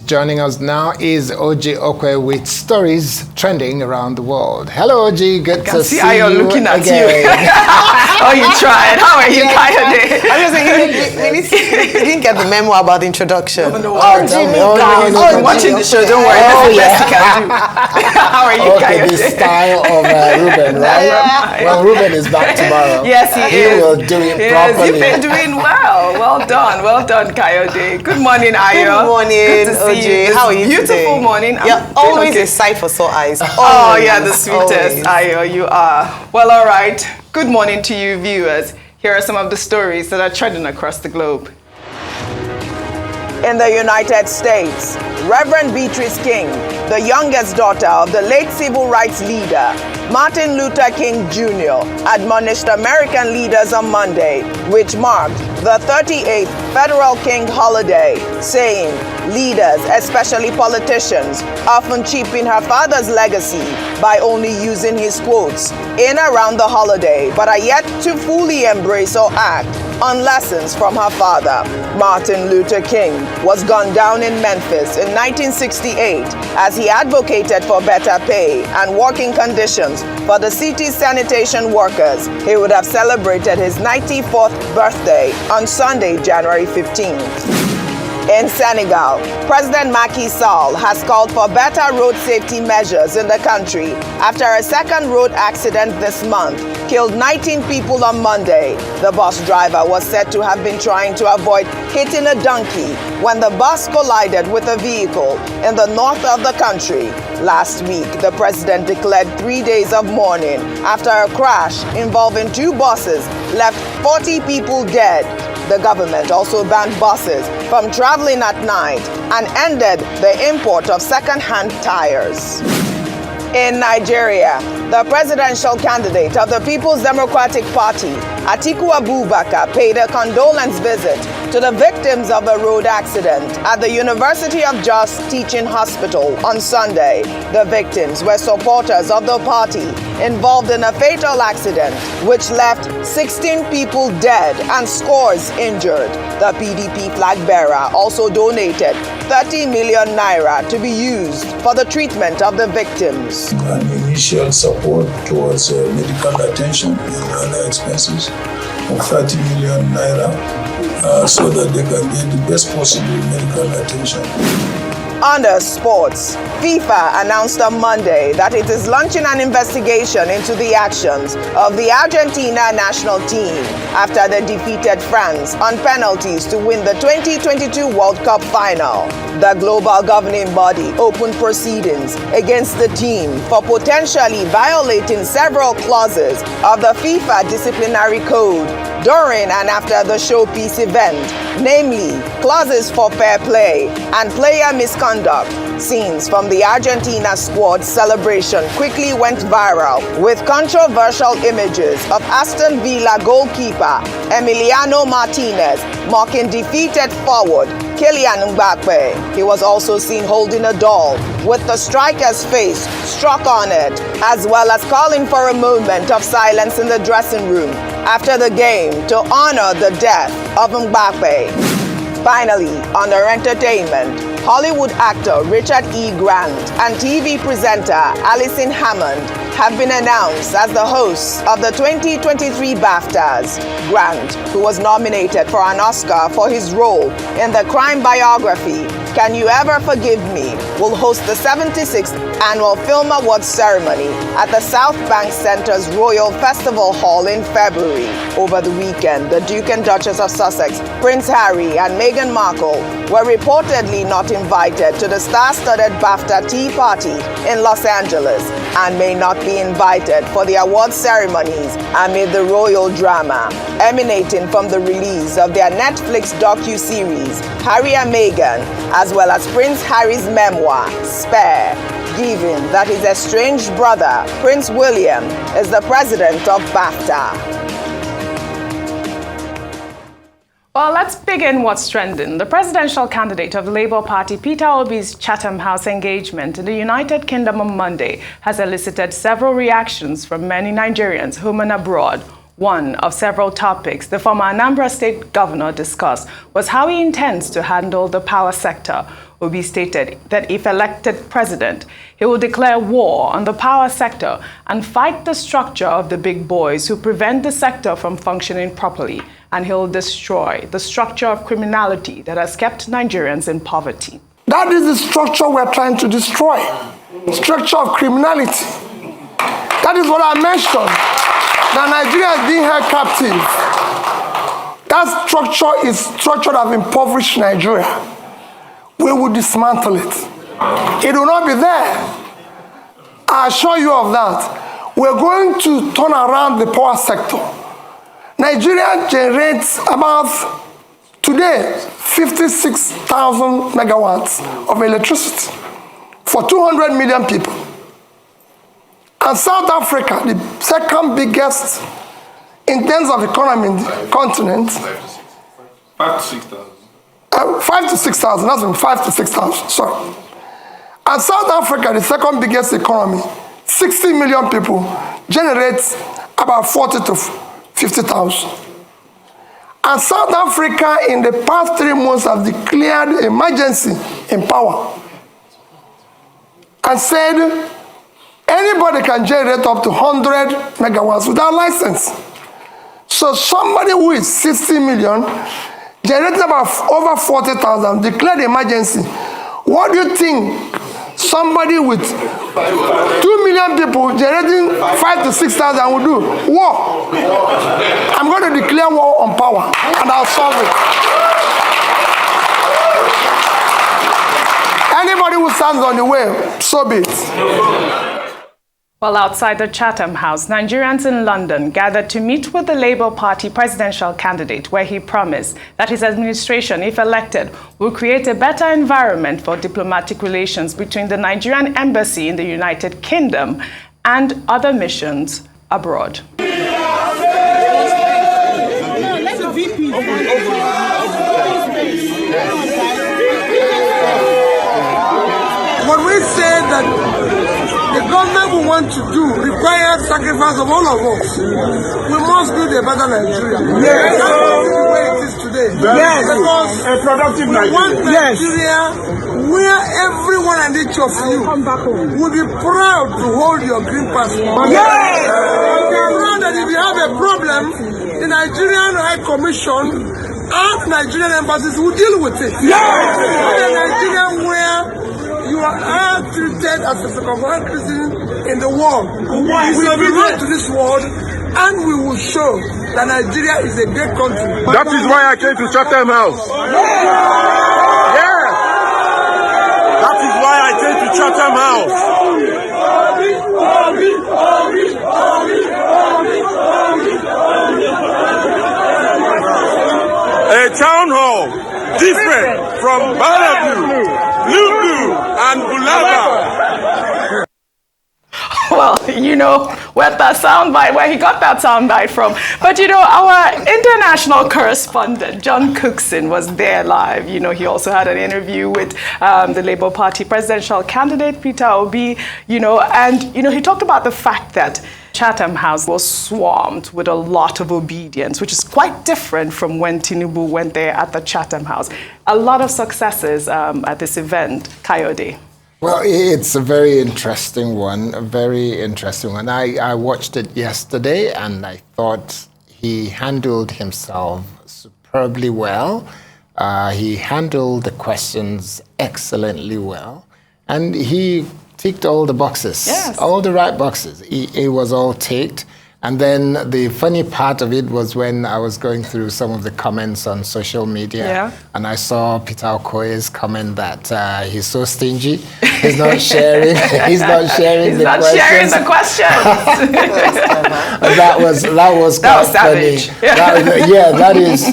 Joining us now is OjyOkpe with stories trending around the world. Hello, Oji. Good to see you. I can see how you're looking at again. you. Oh, you tried. How are you, Kayode? I was saying, you didn't get the memo about the introduction. I'm watching the show. Don't worry. That's the best you can do. How are you, Kayode? The style of Ruben, right? Yeah. Well, Ruben is back tomorrow. Yes, he is. He will do it properly. You've been doing well. Well done, Kayode. Good morning, Ayo. Good morning, Good to see OJ. you. How are you Beautiful today? morning. Yeah, always a sight for sore eyes. Oh, yeah, the sweetest. Ayo, you are. Well, all right. Good morning to you, viewers. Here are some of the stories that are trending across the globe. In the United States, Reverend Beatrice King, the youngest daughter of the late civil rights leader, Martin Luther King Jr., admonished American leaders on Monday, which marked the 38th federal King holiday, saying leaders, especially politicians, often cheapen her father's legacy by only using his quotes in around the holiday, but are yet to fully embrace or act on lessons from her father. Martin Luther King was gunned down in Memphis in 1968 as he advocated for better pay and working conditions for the city's sanitation workers. He would have celebrated his 94th birthday on Sunday, January 15th. In Senegal, President Macky Sall has called for better road safety measures in the country after a second road accident this month killed 19 people on Monday. The bus driver was said to have been trying to avoid hitting a donkey when the bus collided with a vehicle in the north of the country. Last week, the president declared 3 days of mourning after a crash involving two buses left 40 people dead. The government also banned buses from traveling at night and ended the import of second-hand tires. In Nigeria, the presidential candidate of the People's Democratic Party, Atiku Abubakar, paid a condolence visit to the victims of the road accident at the University of Jos Teaching Hospital on Sunday. The victims were supporters of the party involved in a fatal accident which left 16 people dead and scores injured. The PDP flag bearer also donated 30 million naira to be used for the treatment of the victims. An initial support towards medical attention and other expenses of 30 million naira so that they can get the best possible medical attention. Under sports, FIFA announced on Monday that it is launching an investigation into the actions of the Argentina national team after they defeated France on penalties to win the 2022 World Cup final. The global governing body opened proceedings against the team for potentially violating several clauses of the FIFA disciplinary code during and after the showpiece event, namely clauses for fair play and player misconduct. Scenes from the Argentina squad celebration quickly went viral, with controversial images of Aston Villa goalkeeper Emiliano Martinez mocking defeated forward Kylian Mbappe. He was also seen holding a doll with the striker's face struck on it, as well as calling for a moment of silence in the dressing room after the game to honor the death of Mbappe. Finally, under entertainment, Hollywood actor Richard E. Grant and TV presenter Alison Hammond have been announced as the hosts of the 2023 Baftas. Grant, who was nominated for an Oscar for his role in the crime biography Can You Ever Forgive Me, will host the 76th annual Film Awards ceremony at the South Bank Centre's Royal Festival Hall in February. Over the weekend, the Duke and Duchess of Sussex, Prince Harry and Meghan Markle were reportedly not invited to the star-studded Bafta tea party in Los Angeles and may not be invited for the award ceremonies amid the royal drama emanating from the release of their Netflix docu-series Harry and Meghan, as well as Prince Harry's memoir Spare, given that his estranged brother Prince William is the president of Bafta. Well, let's begin what's trending. The presidential candidate of the Labour Party, Peter Obi's Chatham House engagement in the United Kingdom on Monday has elicited several reactions from many Nigerians home and abroad. One of several topics the former Anambra State Governor discussed was how he intends to handle the power sector. Obi stated that if elected president, he will declare war on the power sector and fight the structure of the big boys who prevent the sector from functioning properly, and he'll destroy the structure of criminality that has kept Nigerians in poverty. That is the structure we're trying to destroy. Structure of criminality. That is what I mentioned. That Nigeria is being held captive. That structure is structure that have impoverished Nigeria. We will dismantle it. It will not be there. I assure you of that. We're going to turn around the power sector. Nigeria generates about, today, 56,000 megawatts of electricity for 200 million people. And South Africa, the second biggest in terms of economy in the continent. 5 to 6,000. 5 to 6,000, that's been 5 to 6,000, sorry. And South Africa, the second biggest economy, 60 million people, generates about 40 to 50,000. And South Africa, in the past 3 months, have declared emergency in power and said anybody can generate up to 100 megawatts without license. So somebody who is 60 million, generating about over 40,000, declared emergency. What do you think somebody with 2 million people generating 5 to 6,000 will do? War. I'm going to declare war on power, and I'll solve it. Anybody who stands on the way, so be it. Well, outside the Chatham House, Nigerians in London gathered to meet with the Labour Party presidential candidate, where he promised that his administration, if elected, will create a better environment for diplomatic relations between the Nigerian embassy in the United Kingdom and other missions abroad. What we say that the government we want to do requires sacrifice of all of us. We must build a better Nigeria. Yes. That's the way it is today. Yes. Because a productive we want Nigeria where everyone and each of you will be proud to hold your green passport. Yes. And be proud that if you have a problem, the Nigerian High Commission and Nigerian embassies will deal with it. Yes. A Nigeria where you are treated as a second-class citizen in the world. We will belong to this world, and we will show that Nigeria is a great country. That is why I came to Chatham House. Yeah. That is why I came to Chatham House. A town hall different from Balabu, Lugu, and Bulaba. Well, you know where he got that soundbite from. But you know, our international correspondent, John Cookson, was there live. You know, he also had an interview with the Labour Party presidential candidate, Peter Obi, you know, and, you know, he talked about the fact that Chatham House was swarmed with a lot of obedience, which is quite different from when Tinubu went there at the Chatham House. A lot of successes at this event, Kayode. Well, it's a very interesting one, I watched it yesterday, and I thought he handled himself superbly well. He handled the questions excellently well, and he ticked all the boxes, yes. All the right boxes. It was all ticked. And then the funny part of it was when I was going through some of the comments on social media, and I saw Peter Okoye's comment that he's so stingy, he's not sharing, he's not sharing the questions. that was quite funny. Savage. That is,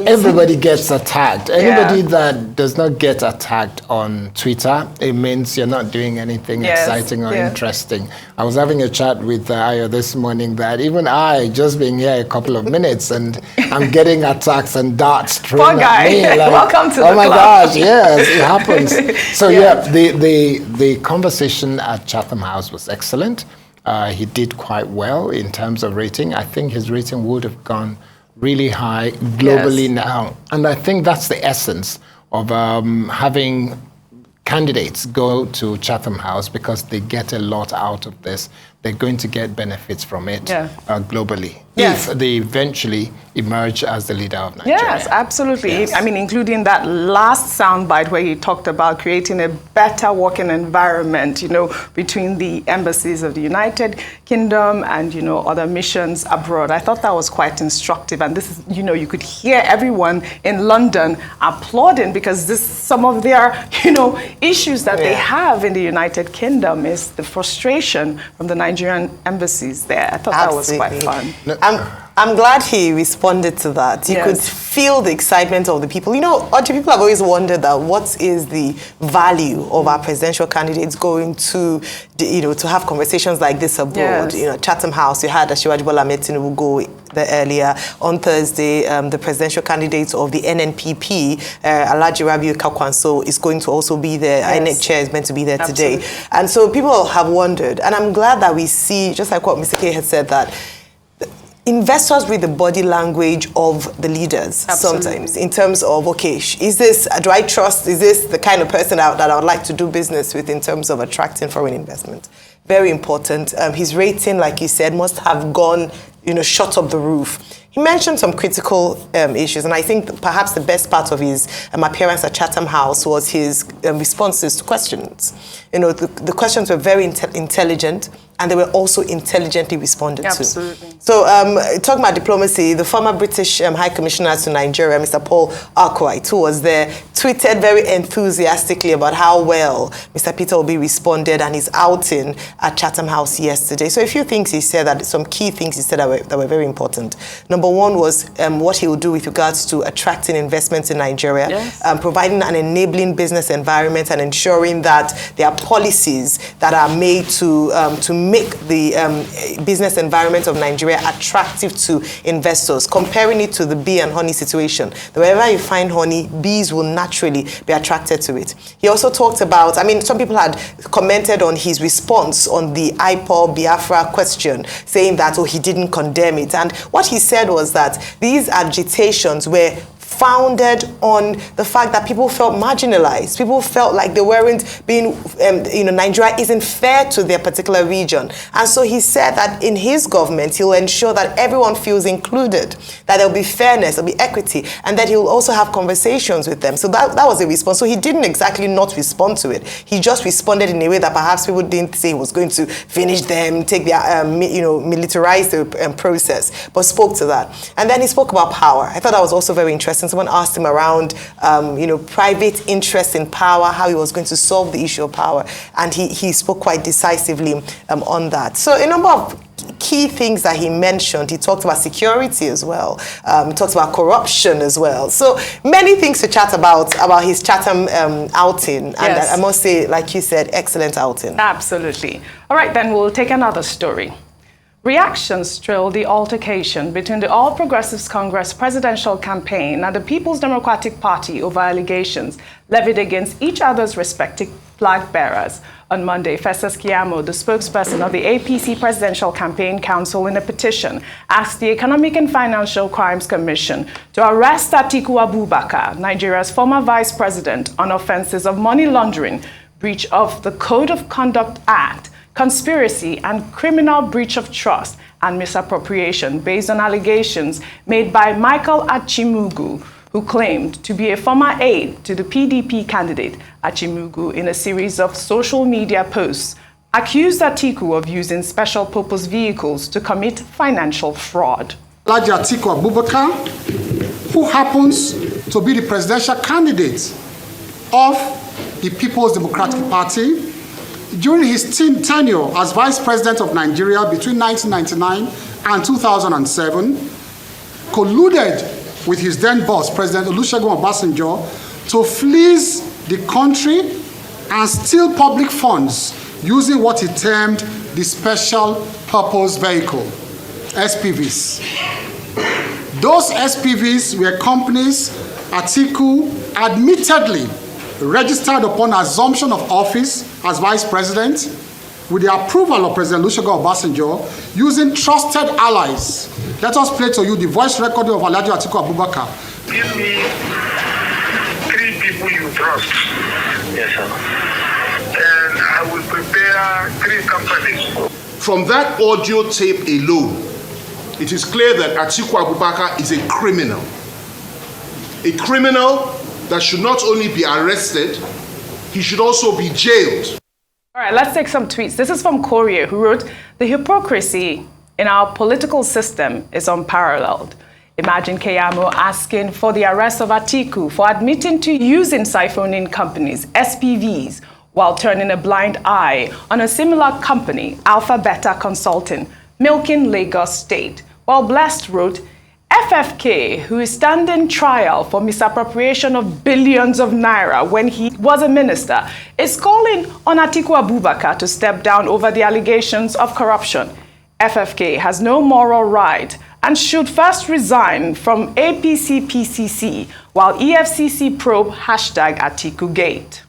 everybody gets attacked. Anybody that does not get attacked on Twitter, it means you're not doing anything exciting or interesting. I was having a chat with Ayo this morning that even I, just being here a couple of minutes, and I'm getting attacks and darts thrown at me. Like, welcome to the club. Oh my gosh, yes, it happens. So the conversation at Chatham House was excellent. He did quite well in terms of rating. I think his rating would have gone really high globally now. And I think that's the essence of having candidates go to Chatham House because they get a lot out of this. They're going to get benefits from it globally if they eventually emerge as the leader of Nigeria. Yes, absolutely. Yes. I mean, including that last soundbite where he talked about creating a better working environment, between the embassies of the United Kingdom and, other missions abroad. I thought that was quite instructive. And this is, you could hear everyone in London applauding because some of their, issues that they have in the United Kingdom is the frustration from the Nigerian embassies there. I thought that was quite fun. I'm glad he responded to that. You could feel the excitement of the people. Other people have always wondered that what is the value of our presidential candidates going to, to have conversations like this abroad. Chatham House, you had Asiwaju Bola Ahmed Tinubu go there earlier. On Thursday, the presidential candidate of the NNPP, Alhaji Rabiu Kakwanso, is going to also be there. INEC chair is meant to be there today. And so people have wondered. And I'm glad that we see, just like what Mr. K had said, that investors read the body language of the leaders sometimes in terms of, do I trust, is this the kind of person that I would like to do business with in terms of attracting foreign investment? Very important. His rating, like you said, must have gone, shot up the roof. He mentioned some critical issues, and I think perhaps the best part of his appearance at Chatham House was his responses to questions. The questions were very intelligent, and they were also intelligently responded to. So, talking about diplomacy, the former British High Commissioner to Nigeria, Mr. Paul Arkwright, who was there, tweeted very enthusiastically about how well Mr. Peter Obi responded and his outing at Chatham House yesterday. So, a few things he said, some key things he said that were very important. Number one was what he will do with regards to attracting investments in Nigeria, providing an enabling business environment and ensuring that there are policies that are made to make the business environment of Nigeria attractive to investors, comparing it to the bee and honey situation. Wherever you find honey, bees will naturally be attracted to it. He also talked about, some people had commented on his response on the IPOB Biafra question, saying that, he didn't condemn it. And what he said was that these agitations were founded on the fact that people felt marginalized. People felt like they weren't being, Nigeria isn't fair to their particular region. And so he said that in his government, he'll ensure that everyone feels included, that there'll be fairness, there'll be equity, and that he'll also have conversations with them. So that was a response. So he didn't exactly not respond to it. He just responded in a way that perhaps people didn't say he was going to finish them, take their, militarize the process, but spoke to that. And then he spoke about power. I thought that was also very interesting. Someone asked him around, private interest in power, how he was going to solve the issue of power. And he spoke quite decisively on that. So a number of key things that he mentioned. He talked about security as well. He talked about corruption as well. So many things to chat about his Chatham outing. And I must say, like you said, excellent outing. Absolutely. All right, then we'll take another story. Reactions trailed the altercation between the All Progressives Congress presidential campaign and the People's Democratic Party over allegations levied against each other's respective flag bearers. On Monday, Festus Keyamo, the spokesperson of the APC Presidential Campaign Council, in a petition, asked the Economic and Financial Crimes Commission to arrest Atiku Abubakar, Nigeria's former vice president, on offenses of money laundering, breach of the Code of Conduct Act, conspiracy and criminal breach of trust and misappropriation based on allegations made by Micheal Achimugu, who claimed to be a former aide to the PDP candidate. Achimugu, in a series of social media posts, accused Atiku of using special purpose vehicles to commit financial fraud. Atiku Abubakar, who happens to be the presidential candidate of the People's Democratic Party, during his tenure as Vice President of Nigeria between 1999 and 2007, colluded with his then boss, President Olusegun Obasanjo, to fleece the country and steal public funds using what he termed the Special Purpose Vehicle, SPVs. Those SPVs were companies Atiku admittedly registered upon assumption of office as Vice President with the approval of President Olusegun Obasanjo using trusted allies. Let us play to you the voice recording of Alhaji Atiku Abubakar. Give me 3 people you trust. Yes, sir. And I will prepare 3 companies. From that audio tape alone, it is clear that Atiku Abubakar is a criminal. A criminal that should not only be arrested, he should also be jailed. All right, let's take some tweets. This is from Korea, who wrote, "The hypocrisy in our political system is unparalleled. Imagine Keyamo asking for the arrest of Atiku for admitting to using siphoning companies, SPVs, while turning a blind eye on a similar company, Alpha Beta Consulting, milking Lagos State." While Blessed wrote, "FFK, who is standing trial for misappropriation of billions of naira when he was a minister, is calling on Atiku Abubakar to step down over the allegations of corruption. FFK has no moral right and should first resign from APC-PCC while EFCC probe #AtikuGate."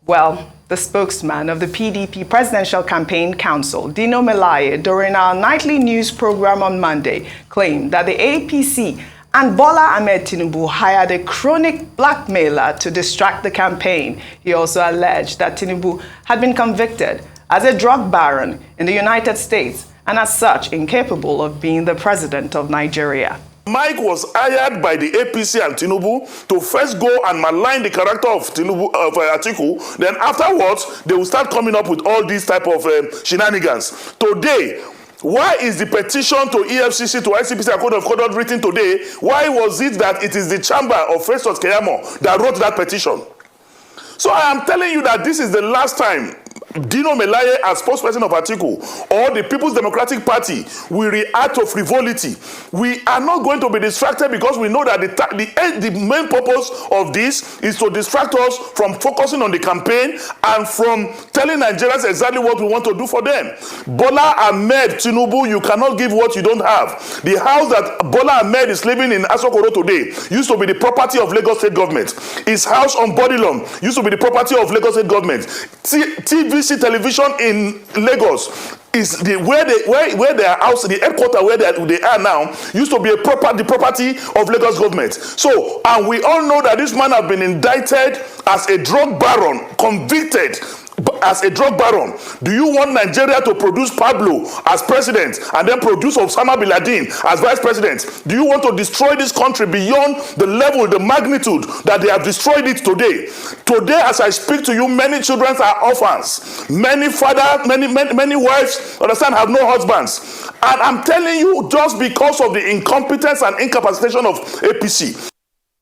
Well, the spokesman of the PDP Presidential Campaign Council, Dino Melaye, during our nightly news program on Monday, claimed that the APC and Bola Ahmed Tinubu hired a chronic blackmailer to distract the campaign. He also alleged that Tinubu had been convicted as a drug baron in the United States and as such incapable of being the president of Nigeria. Mike was hired by the APC and Tinubu to first go and malign the character of Atiku. Then afterwards, they will start coming up with all these type of shenanigans. Today, why is the petition to EFCC, to ICPC and Code of Conduct written today? Why was it that it is the chamber of Festus Keyamo that wrote that petition? So I am telling you that this is the last time Dino Melaye, as spokesperson of Atiku, or the People's Democratic Party, will react to frivolity. We are not going to be distracted because we know that the main purpose of this is to distract us from focusing on the campaign and from telling Nigerians exactly what we want to do for them. Bola Ahmed Tinubu, you cannot give what you don't have. The house that Bola Ahmed is living in Asokoro today used to be the property of Lagos State Government. His house on Bodilum used to be the property of Lagos State Government. TVC television in Lagos is where their house, the headquarters where they are now, used to be the property of Lagos government. So, and we all know that this man has been indicted as a drug baron, convicted as a drug baron. Do you want Nigeria to produce Pablo as president and then produce Osama bin Laden as vice president? Do you want to destroy this country beyond the level, the magnitude that they have destroyed it today? Today, as I speak to you, many children are orphans. Many fathers, many wives, understand, have no husbands. And I'm telling you, just because of the incompetence and incapacitation of APC.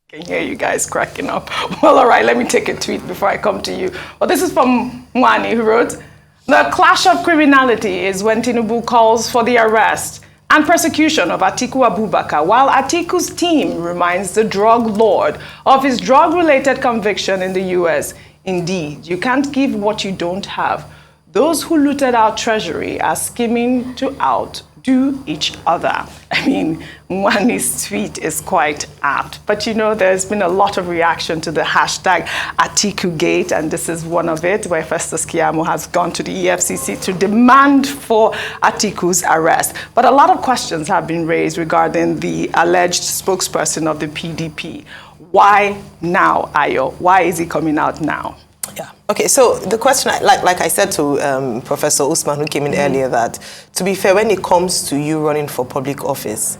I can hear you guys cracking up. Well, all right, let me take a tweet before I come to you. Well, this is from Mwani, who wrote, "The clash of criminality is when Tinubu calls for the arrest and persecution of Atiku Abubakar, while Atiku's team reminds the drug lord of his drug-related conviction in the US. Indeed, you can't give what you don't have. Those who looted our treasury are scheming to outdo each other." I mean, Mwani's tweet is quite apt. But you know, there's been a lot of reaction to the #AtikuGate, and this is one of it, where Festus Keyamo has gone to the EFCC to demand for Atiku's arrest. But a lot of questions have been raised regarding the alleged spokesperson of the PDP. Why now, Ayo? Why is he coming out now? Yeah. Okay, so the question, like I said to Professor Usman, who came in earlier, that to be fair, when it comes to you running for public office,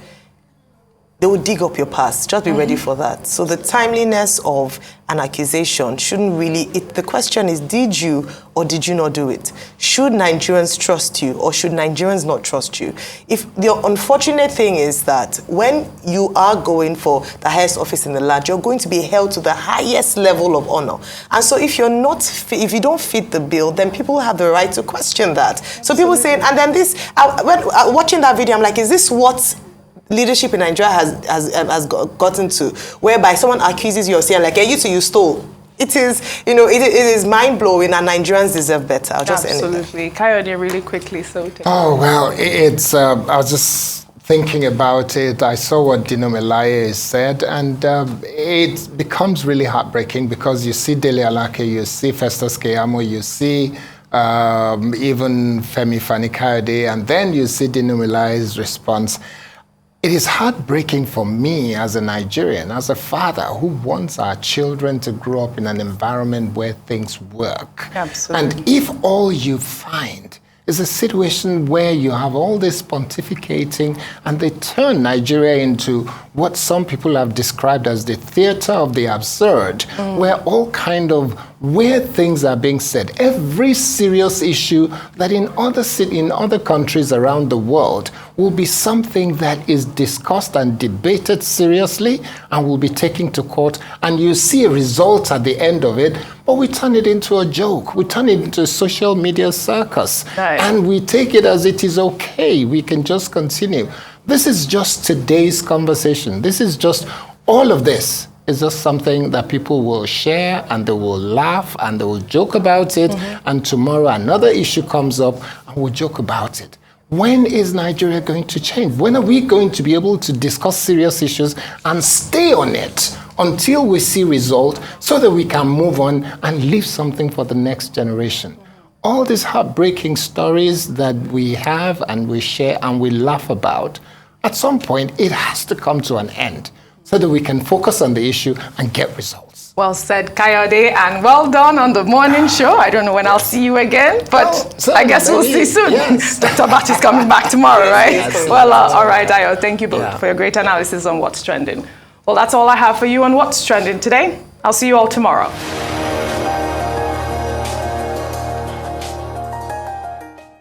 they will dig up your past. Just be ready for that. So the timeliness of an accusation shouldn't really... the question is, did you or did you not do it? Should Nigerians trust you or should Nigerians not trust you? If the unfortunate thing is that when you are going for the highest office in the land, you're going to be held to the highest level of honor. And so if you're not, if you don't fit the bill, then people have the right to question that. So people saying, and then this, when watching that video, I'm like, is this what leadership in Nigeria has gotten to, whereby someone accuses you of saying, like, hey, you stole? It is, it is mind-blowing, and Nigerians deserve better. Absolutely. Kayode, really quickly. Oh, well, it's, I was just thinking about it. I saw what Dino Melaye said, and it becomes really heartbreaking because you see Dele Alake, you see Festus Keyamo, you see even Femi Fani Kayode, and then you see Dino Melaye's response. It is heartbreaking for me as a Nigerian, as a father who wants our children to grow up in an environment where things work. Absolutely. And if all you find is a situation where you have all this pontificating and they turn Nigeria into what some people have described as the theater of the absurd, where all kind of weird things are being said. Every serious issue that in other countries around the world will be something that is discussed and debated seriously and will be taken to court, and you see a result at the end of it, but we turn it into a joke. We turn it into a social media circus. Right. And we take it as it is okay. We can just continue. This is just today's conversation. This is just, all of this is just something that people will share and they will laugh and they will joke about it. And tomorrow another issue comes up and we'll joke about it. When is Nigeria going to change? When are we going to be able to discuss serious issues and stay on it until we see result so that we can move on and leave something for the next generation? All these heartbreaking stories that we have and we share and we laugh about, at some point it has to come to an end so that we can focus on the issue and get results. Well said, Kayode, and well done on the morning show. I don't know when I'll see you again, but I guess we'll see soon. Yes. Dr. Bat is coming back tomorrow, right? Yes. Well, all right, Ayo, thank you both for your great analysis on what's trending. Well, that's all I have for you on what's trending today. I'll see you all tomorrow.